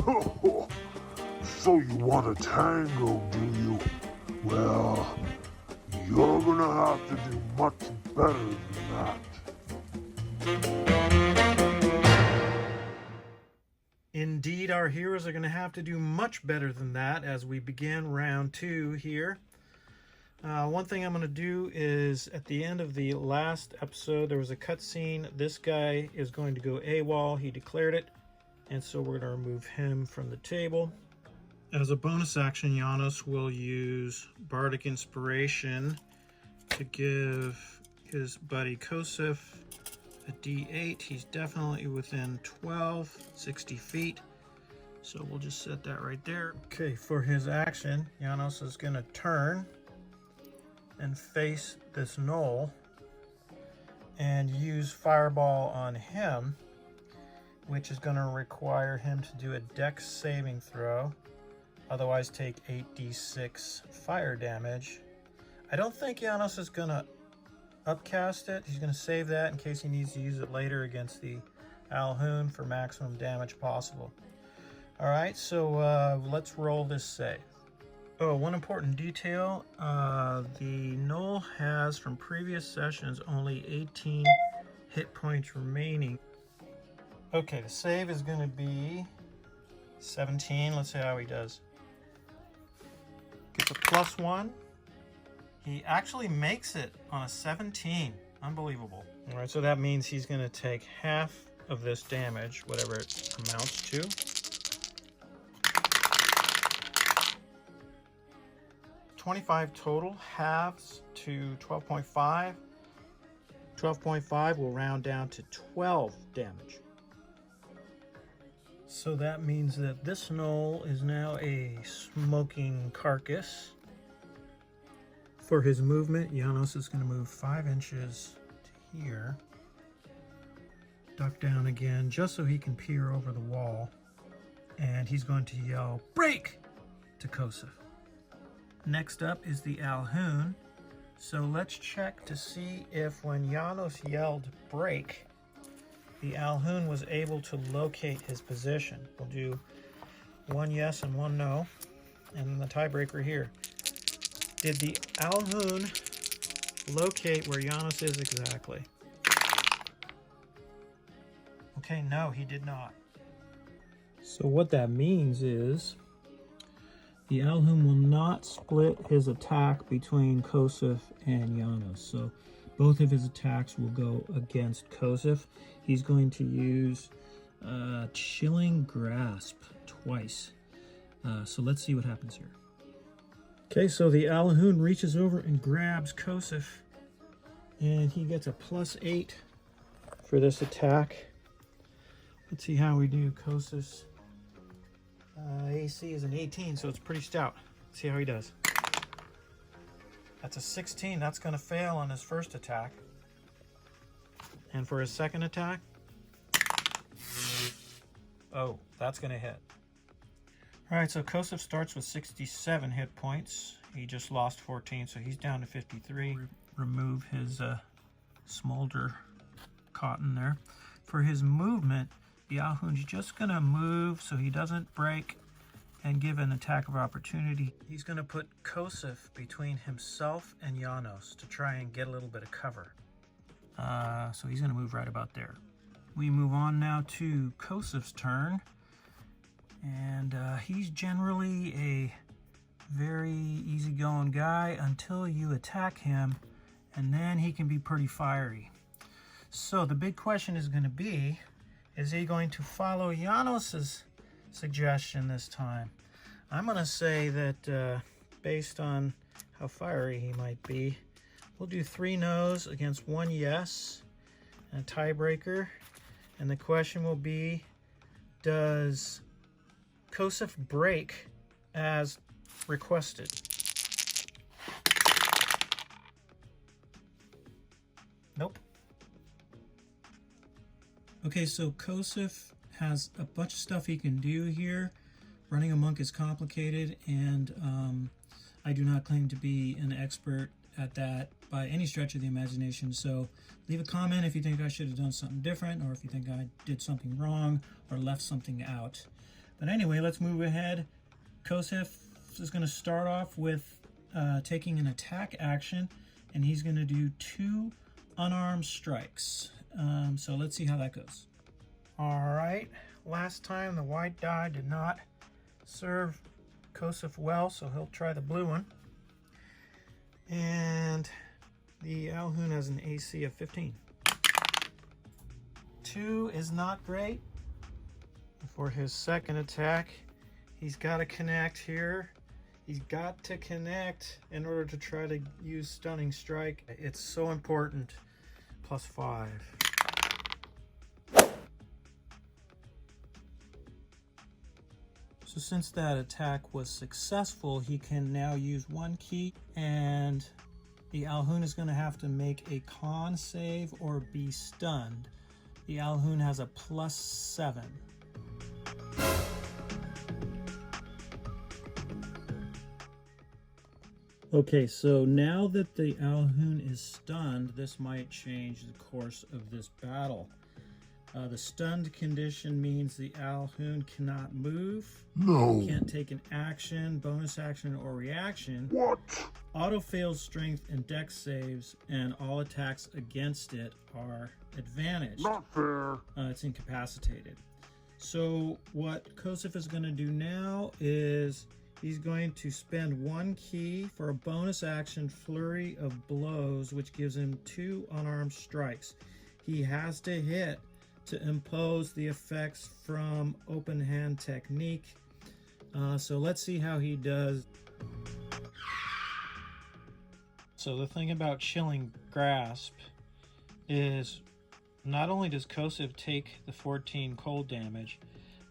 So you want to tango, do you? Well, you're gonna have to do much better than that. Indeed, our heroes are going to have to do much better than that as we begin round 2 here. One thing I'm going to do is, at the end of the last episode, there was a cutscene. This guy is going to go AWOL. He declared it, and so we're going to remove him from the table. As a bonus action, Jannos will use Bardic Inspiration to give his buddy Kosef a D8. He's definitely within 60 feet. So we'll just set that right there. Okay, for his action, Jannos is going to turn and face this gnoll and use Fireball on him, which is going to require him to do a Dex saving throw. Otherwise take 8d6 fire damage. I don't think Jannos is going to upcast it. He's going to save that in case he needs to use it later against the Alhoon for maximum damage possible. Alright, so let's roll this save. Oh, one important detail. The gnoll has, from previous sessions, only 18 hit points remaining. Okay, the save is going to be 17. Let's see how he does. Gets a +1. He actually makes it on a 17. Unbelievable. All right, so that means he's going to take half of this damage, whatever it amounts to. $25 total, halves to 12.5. 12.5 will round down to 12 damage. So that means that this gnoll is now a smoking carcass. For his movement, Jannos is going to move 5 inches to here. Duck down again just so he can peer over the wall. And he's going to yell, "Break!" to Kosef. Next up is the Alhoon. So let's check to see if when Jannos yelled break, the Alhoon was able to locate his position. We'll do 1 yes and 1 no. And the tiebreaker here. Did the Alhoon locate where Jannos is exactly? Okay, no, he did not. So what that means is the Alhoon will not split his attack between Kosef and Jannos. So both of his attacks will go against Kosef. He's going to use Chilling Grasp twice. So let's see what happens here. Okay, so the Alhoon reaches over and grabs Kosef, and he gets a +8 for this attack. Let's see how we do. Kosef's AC is an 18, so it's pretty stout. Let's see how he does. That's a 16. That's going to fail on his first attack. And for his second attack, oh, that's going to hit. Alright, so Kosef starts with 67 hit points. He just lost 14, so he's down to 53. Remove his smolder cotton there. For his movement, the Alhoon's just going to move so he doesn't break and give an attack of opportunity. He's going to put Kosef between himself and Jannos to try and get a little bit of cover. So he's going to move right about there. We move on now to Kosef's turn. And he's generally a very easygoing guy until you attack him, and then he can be pretty fiery. So the big question is going to be, is he going to follow Jannos' suggestion this time? I'm going to say that based on how fiery he might be, we'll do 3 no's against 1 yes, and a tiebreaker. And the question will be, does Kosef break as requested? Nope. Okay, so Kosef has a bunch of stuff he can do here. Running a monk is complicated, and I do not claim to be an expert at that by any stretch of the imagination. So leave a comment if you think I should have done something different, or if you think I did something wrong or left something out. But anyway, let's move ahead. Kosef is going to start off with taking an attack action, and he's going to do 2 unarmed strikes. So let's see how that goes. All right, last time the white die did not serve Kosef well, so he'll try the blue one. And the Alhoon has an AC of 15. 2 is not great. For his second attack, he's got to connect here. He's got to connect in order to try to use Stunning Strike. It's so important. +5. So since that attack was successful, he can now use 1 key, and the Alhoon is going to have to make a con save or be stunned. The Alhoon has a +7. Okay, so now that the Alhoon is stunned, this might change the course of this battle. The stunned condition means the Alhoon cannot move, No. can't take an action, bonus action, or reaction. What? Auto fails strength and dex saves, and all attacks against it are advantaged. Not fair. It's incapacitated. So what Kosef is going to do now is he's going to spend 1 key for a bonus action, Flurry of Blows, which gives him 2 unarmed strikes. He has to hit to impose the effects from open hand technique. So let's see how he does. So the thing about Chilling Grasp is not only does Kosef take the 14 cold damage,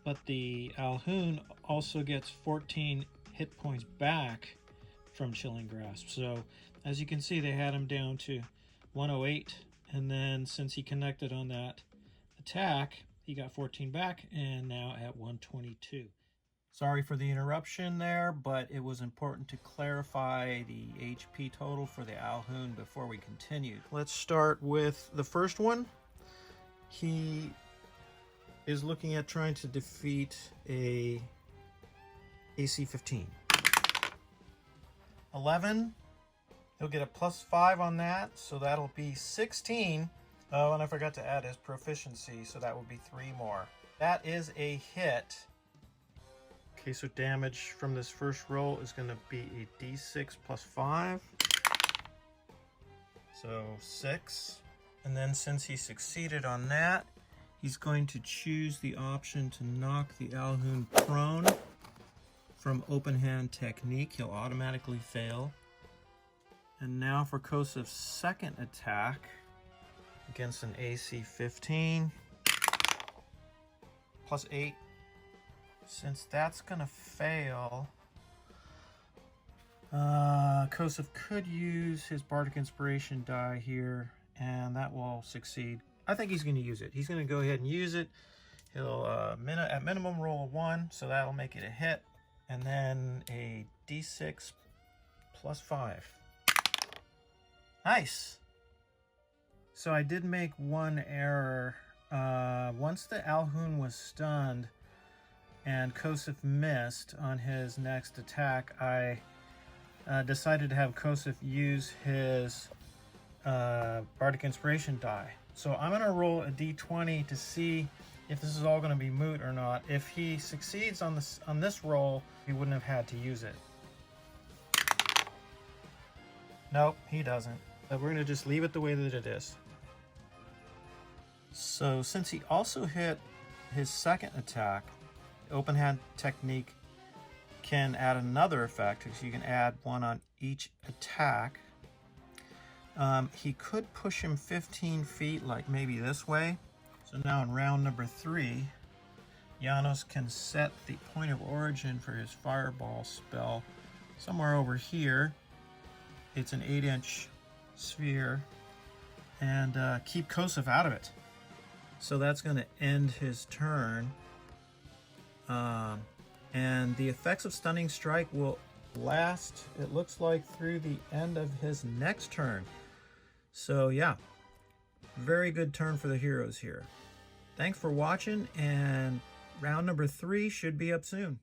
but the Alhoon also gets 14 hit points back from Chilling Grasp. So as you can see, they had him down to 108, and then since he connected on that attack, he got 14 back, and now at 122. Sorry for the interruption there, but it was important to clarify the HP total for the Alhoon before we continue. Let's start with the first one. He is looking at trying to defeat a AC 15. 11. He'll get a +5 on that, so that'll be 16. Oh, and I forgot to add his proficiency, so that would be 3 more. That is a hit. Okay, so damage from this first roll is going to be a d6 +5. So 6. And then since he succeeded on that, he's going to choose the option to knock the Alhoon prone from open hand technique. He'll automatically fail. And now for Kosef's second attack against an AC 15. +8. Since that's gonna fail, Kosef could use his Bardic Inspiration die here, and that will succeed. I think he's gonna use it. He's gonna go ahead and use it. He'll at minimum roll a 1, so that'll make it a hit, and then a d6 +5. Nice. So I did make one error. Once the Alhoon was stunned and Kosef missed on his next attack, I decided to have Kosef use his Bardic Inspiration die. So I'm going to roll a d20 to see if this is all going to be moot or not. If he succeeds on this roll, he wouldn't have had to use it. Nope, he doesn't. But we're going to just leave it the way that it is. So since he also hit his second attack, open hand technique can add another effect, so you can add 1 on each attack. He could push him 15 feet, like maybe this way. So now in round number 3, Jannos can set the point of origin for his fireball spell somewhere over here. It's an 8-inch sphere, and keep Kosef out of it. So that's going to end his turn. And the effects of Stunning Strike will last, it looks like, through the end of his next turn. So yeah, very good turn for the heroes here. Thanks for watching, and round number 3 should be up soon.